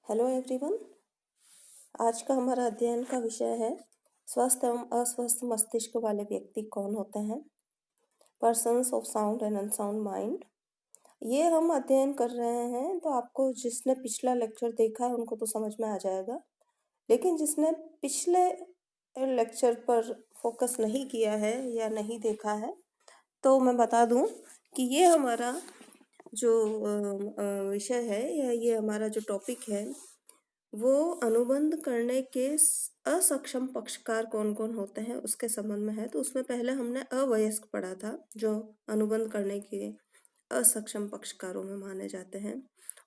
Hello everyone. आज का हमारा अध्ययन का विषय है स्वस्थ एवं अस्वस्थ मस्तिष्क वाले व्यक्ति कौन होते हैं। Persons of sound and unsound mind. ये हम अध्ययन कर रहे हैं तो आपको जिसने पिछला लेक्चर देखा है उनको तो समझ में आ जाएगा, लेकिन जिसने पिछले लेक्चर पर फोकस नहीं किया है या नहीं देखा है तो मैं बता दूं कि ये हमारा जो विषय है या ये हमारा जो टॉपिक है वो अनुबंध करने के असक्षम पक्षकार कौन कौन होते हैं उसके संबंध में है। तो उसमें पहले हमने अवयस्क पढ़ा था जो अनुबंध करने के असक्षम पक्षकारों में माने जाते हैं,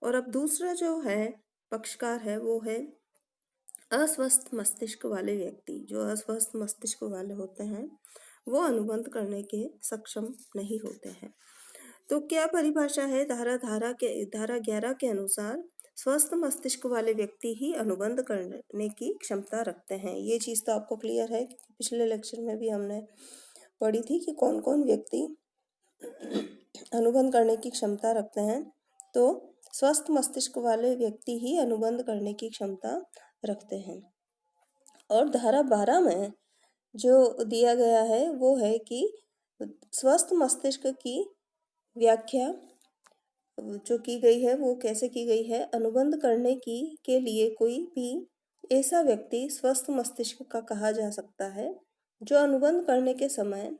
और अब दूसरा जो है पक्षकार है वो है अस्वस्थ मस्तिष्क वाले व्यक्ति। जो अस्वस्थ मस्तिष्क वाले होते हैं वो अनुबंध करने के सक्षम नहीं होते हैं। तो क्या परिभाषा है? धारा 11 के अनुसार स्वस्थ मस्तिष्क वाले व्यक्ति ही अनुबंध करने की क्षमता रखते हैं। ये चीज़ तो आपको क्लियर है कि पिछले लेक्चर में भी हमने पढ़ी थी कि कौन कौन व्यक्ति अनुबंध करने की क्षमता रखते हैं। तो स्वस्थ मस्तिष्क वाले व्यक्ति ही अनुबंध करने की क्षमता रखते हैं। और धारा 12 में जो दिया गया है वो है कि स्वस्थ मस्तिष्क की व्याख्या जो की गई है वो कैसे की गई है? अनुबंध करने की के लिए कोई भी ऐसा व्यक्ति स्वस्थ मस्तिष्क का कहा जा सकता है जो अनुबंध करने के समय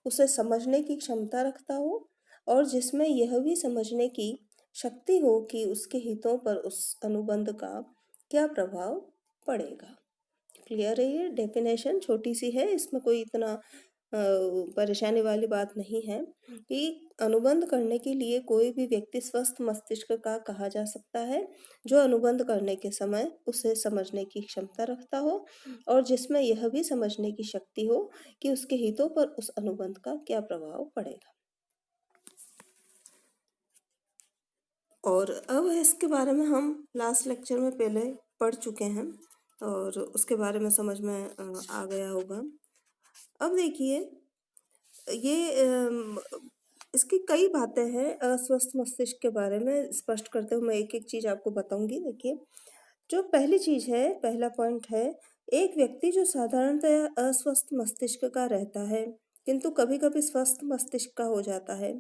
उसे समझने की क्षमता रखता हो और जिसमें यह भी समझने की शक्ति हो कि उसके हितों पर उस अनुबंध का क्या प्रभाव पड़ेगा। क्लियर है? ये डेफिनेशन छोटी सी है, इसमें कोई इतना परेशानी वाली बात नहीं है कि अनुबंध करने के लिए कोई भी व्यक्ति स्वस्थ मस्तिष्क का कहा जा सकता है जो अनुबंध करने के समय उसे समझने की क्षमता रखता हो और जिसमें यह भी समझने की शक्ति हो कि उसके हितों पर उस अनुबंध का क्या प्रभाव पड़ेगा। और अब इसके बारे में हम लास्ट लेक्चर में पहले पढ़ चुके हैं और उसके बारे में समझ में आ गया होगा। अब देखिए, ये इसकी कई बातें हैं अस्वस्थ मस्तिष्क के बारे में स्पष्ट करते हुए मैं एक एक चीज आपको बताऊंगी। देखिए, जो पहली चीज है, पहला पॉइंट है, एक व्यक्ति जो साधारणतः अस्वस्थ मस्तिष्क का रहता है किंतु कभी कभी स्वस्थ मस्तिष्क का हो जाता है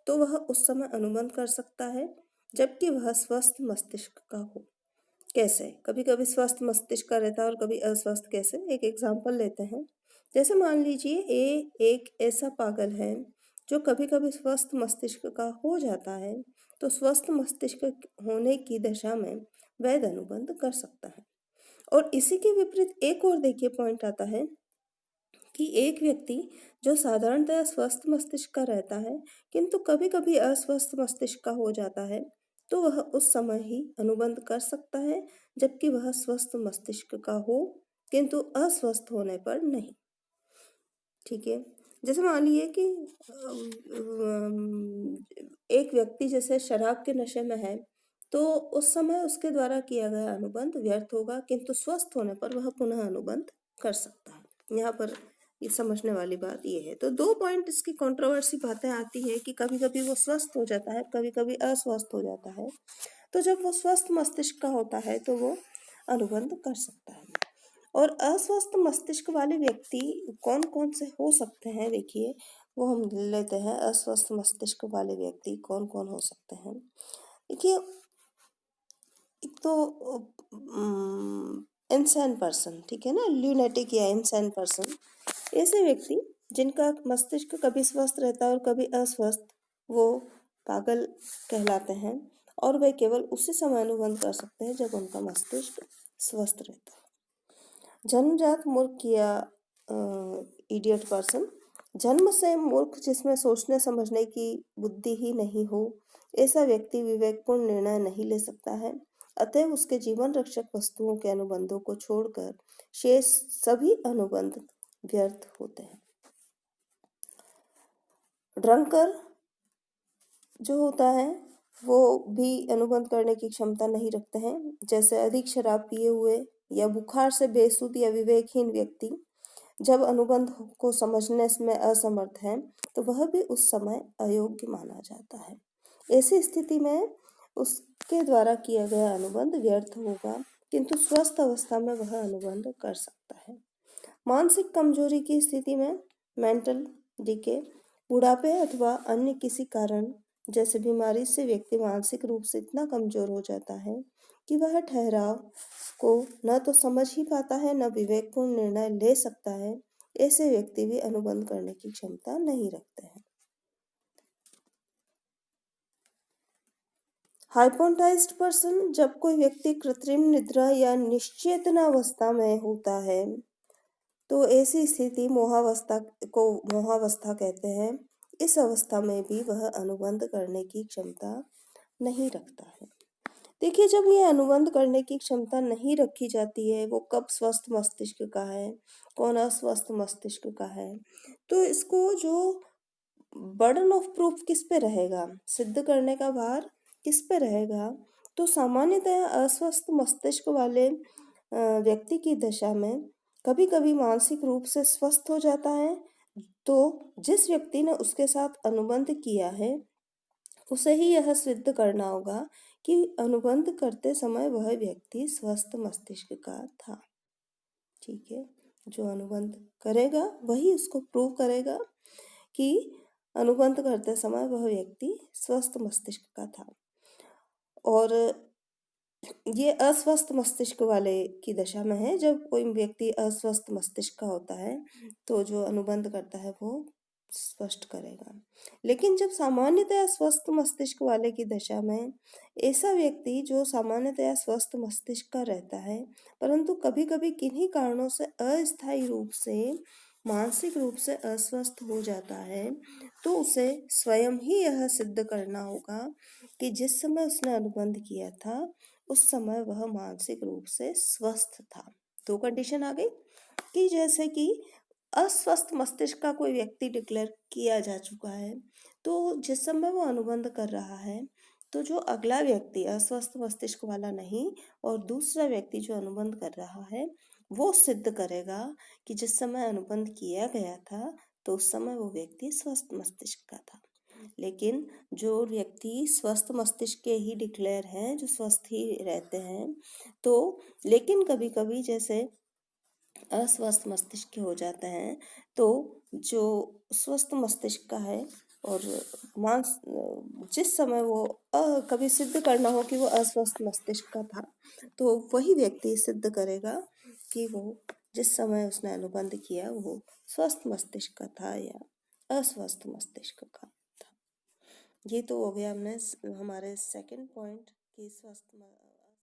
तो वह उस समय अनुबंध कर सकता है जबकि वह स्वस्थ मस्तिष्क का हो। कैसे? कभी कभी स्वस्थ मस्तिष्क का रहता है और कभी अस्वस्थ। कैसे? एक एग्जाम्पल लेते हैं। जैसे मान लीजिए एक ऐसा पागल है जो कभी कभी स्वस्थ मस्तिष्क का हो जाता है तो स्वस्थ मस्तिष्क होने की दशा में वैध अनुबंध कर सकता है। और इसी के विपरीत एक और देखिए पॉइंट आता है कि एक व्यक्ति जो साधारणतः स्वस्थ मस्तिष्क का रहता है किंतु कभी कभी अस्वस्थ मस्तिष्क का हो जाता है तो वह उस समय ही अनुबंध कर सकता है जबकि वह स्वस्थ मस्तिष्क का हो किंतु अस्वस्थ होने पर नहीं। ठीक है? जैसे मान लीजिए कि एक व्यक्ति जैसे शराब के नशे में है तो उस समय उसके द्वारा किया गया अनुबंध व्यर्थ होगा किंतु स्वस्थ होने पर वह पुनः अनुबंध कर सकता है। यहाँ पर ये समझने वाली बात ये है। तो दो पॉइंट इसकी कंट्रोवर्सी बातें आती है कि कभी कभी वो स्वस्थ हो जाता है, कभी कभी अस्वस्थ हो जाता है। तो जब वो स्वस्थ मस्तिष्क का होता है तो वो अनुबंध कर सकता है। और अस्वस्थ मस्तिष्क वाले व्यक्ति कौन कौन से हो सकते हैं? देखिए, वो हम लेते हैं। अस्वस्थ मस्तिष्क वाले व्यक्ति कौन कौन हो सकते हैं? देखिए, एक तो इंसान पर्सन, ठीक है ना, ल्यूनेटिक या इंसान पर्सन, ऐसे व्यक्ति जिनका मस्तिष्क कभी स्वस्थ रहता है और कभी अस्वस्थ, वो पागल कहलाते हैं और वे केवल उसी समय अनुबंध कर सकते हैं जब उनका मस्तिष्क स्वस्थ रहता है। जन्मजात मूर्ख या इडियट पर्सन, जन्म से मूर्ख जिसमें सोचने समझने की बुद्धि ही नहीं हो, ऐसा व्यक्ति विवेकपूर्ण निर्णय नहीं ले सकता है। अतः उसके जीवन रक्षक वस्तुओं के अनुबंधों को छोड़कर शेष सभी अनुबंध व्यर्थ होते हैं। ड्रंकर जो होता है वो भी अनुबंध करने की क्षमता नहीं रखते हैं। जैसे अधिक शराब पिए हुए या बुखार से बेसुध या विवेकहीन व्यक्ति जब अनुबंध को समझने में असमर्थ है तो वह भी उस समय अयोग्य माना जाता है। ऐसी स्थिति में उसके द्वारा किया गया अनुबंध व्यर्थ होगा, किंतु स्वस्थ अवस्था में वह अनुबंध कर सकता है। मानसिक कमजोरी की स्थिति में मेंटल डीके, बुढ़ापे अथवा अन्य किसी कारण जैसे बीमारी से व्यक्ति मानसिक रूप से इतना कमजोर हो जाता है कि वह ठहराव को न तो समझ ही पाता है, न विवेकपूर्ण निर्णय ले सकता है। ऐसे व्यक्ति भी अनुबंध करने की क्षमता नहीं रखते हैं। हाइपोटाइज्ड पर्सन, जब कोई व्यक्ति कृत्रिम निद्रा या निश्चेतना अवस्था में होता है तो ऐसी स्थिति मोहावस्था कहते हैं। इस अवस्था में भी वह अनुबंध करने की क्षमता नहीं रखता है। देखिए, जब ये अनुबंध करने की क्षमता नहीं रखी जाती है, वो कब स्वस्थ मस्तिष्क का है, कौन अस्वस्थ मस्तिष्क का है, तो इसको जो बर्डन ऑफ प्रूफ किस पे रहेगा, सिद्ध करने का भार किस पे रहेगा, तो सामान्यतः अस्वस्थ मस्तिष्क वाले व्यक्ति की दशा में कभी कभी मानसिक रूप से स्वस्थ हो जाता है। तो जिस व्यक्ति ने उसके साथ अनुबंध किया है उसे ही यह सिद्ध करना होगा कि अनुबंध करते समय वह व्यक्ति स्वस्थ मस्तिष्क का था। ठीक है, जो अनुबंध करेगा वही उसको प्रूव करेगा कि अनुबंध करते समय वह व्यक्ति स्वस्थ मस्तिष्क का था। और ये अस्वस्थ मस्तिष्क वाले की दशा में है। जब कोई व्यक्ति अस्वस्थ मस्तिष्क का होता है तो जो अनुबंध करता है वो स्पष्ट करेगा। लेकिन जब सामान्यतया स्वस्थ मस्तिष्क वाले की दशा में ऐसा व्यक्ति जो सामान्यतया स्वस्थ मस्तिष्क का रहता है परंतु कभी कभी किन्हीं कारणों से अस्थायी रूप से मानसिक रूप से अस्वस्थ हो जाता है, तो उसे स्वयं ही यह सिद्ध करना होगा कि जिस समय उसने अनुबंध किया था उस समय वह मानसिक रूप से स्वस्थ था। दो कंडीशन आ गई कि जैसे कि अस्वस्थ मस्तिष्क का कोई व्यक्ति डिक्लेयर किया जा चुका है, तो जिस समय वो अनुबंध कर रहा है तो जो अगला व्यक्ति अस्वस्थ मस्तिष्क वाला नहीं और दूसरा व्यक्ति जो अनुबंध कर रहा है वो सिद्ध करेगा कि जिस समय अनुबंध किया गया था तो उस समय वो व्यक्ति स्वस्थ मस्तिष्क का था। लेकिन जो व्यक्ति स्वस्थ मस्तिष्क के ही डिक्लेयर हैं, जो स्वस्थ ही रहते हैं, तो लेकिन कभी कभी जैसे अस्वस्थ मस्तिष्क के हो जाते हैं, तो जो स्वस्थ मस्तिष्क का है और मांस जिस समय वो कभी सिद्ध करना हो कि वो अस्वस्थ मस्तिष्क का था, तो वही व्यक्ति सिद्ध करेगा कि वो जिस समय उसने अनुबंध किया वो स्वस्थ मस्तिष्क का था या अस्वस्थ मस्तिष्क का था। ये तो हो गया हमने हमारे सेकंड पॉइंट कि स्वस्थ